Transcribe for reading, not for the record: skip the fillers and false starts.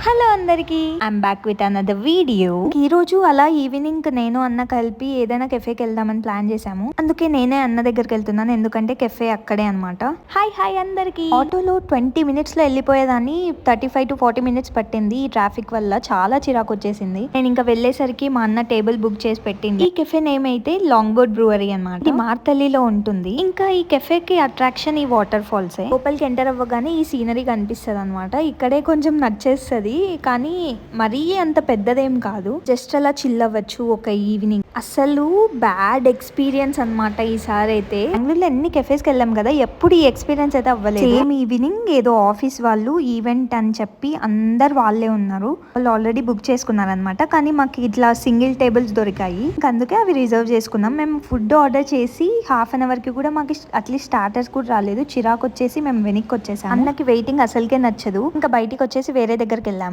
Hello అందరికి, I'm back with another video. ఈ రోజు అలా ఈవినింగ్ నేను అన్న కలిపి ఏదైనా కెఫేకి వెళ్దామని ప్లాన్ చేసాము. అందుకే నేనే అన్న దగ్గరికి వెళ్తున్నాను, ఎందుకంటే కెఫే అక్కడే అనమాట. హాయ్ అందరికి. ఆటోలో 20 minutes లో వెళ్ళిపోయేదాన్ని 35 to 40 minutes పట్టింది. ఈ ట్రాఫిక్ వల్ల చాలా చిరాకు వచ్చేసింది. నేను ఇంకా వెళ్లేసరికి మా అన్న టేబుల్ బుక్ చేసి పెట్టింది. ఈ కెఫే నేమ్ అయితే లాంగ్ బోర్డ్ బ్రూవరీ అనమాట. ఇది మార్తల్లిలో ఉంటుంది. ఇంకా ఈ కెఫేకి అట్రాక్షన్ ఈ వాటర్ ఫాల్స్. లోపలికి ఎంటర్ అవ్వగానే ఈ సీనరీ కనిపిస్తుంది అనమాట. ఇక్కడే కొంచెం నచ్చేస్తుంది, కానీ మరీ అంత పెద్దదేం కాదు. జస్ట్ అలా చిల్ అవ్వచ్చు ఒక ఈవినింగ్. అసలు బ్యాడ్ ఎక్స్పీరియన్స్ అనమాట ఈసారి అయితే. బెంగళూరులో ఎన్ని కెఫేస్ కి వెళ్ళాం కదా, ఎప్పుడు ఈ ఎక్స్పీరియన్స్ అయితే అవ్వలేదు. సేమ్ ఈవినింగ్ ఏదో ఆఫీస్ వాళ్ళు ఈవెంట్ అని చెప్పి అందరు వాళ్ళే ఉన్నారు. వాళ్ళు ఆల్రెడీ బుక్ చేసుకున్నారు అనమాట. కానీ మాకు ఇట్లా సింగిల్ టేబుల్స్ దొరికాయి, అందుకే అవి రిజర్వ్ చేసుకున్నాం. మేము ఫుడ్ ఆర్డర్ చేసి హాఫ్ అన్ అవర్ కి కూడా మాకు అట్లీస్ట్ స్టార్టర్స్ కూడా రాలేదు. చిరాకు వచ్చేసి మేము వెనక్కి వచ్చేసాం. అన్నకి వెయిటింగ్ అసలుకే నచ్చదు. ఇంకా బయటికి వచ్చేసి వేరే దగ్గరికి వెళ్ళాము.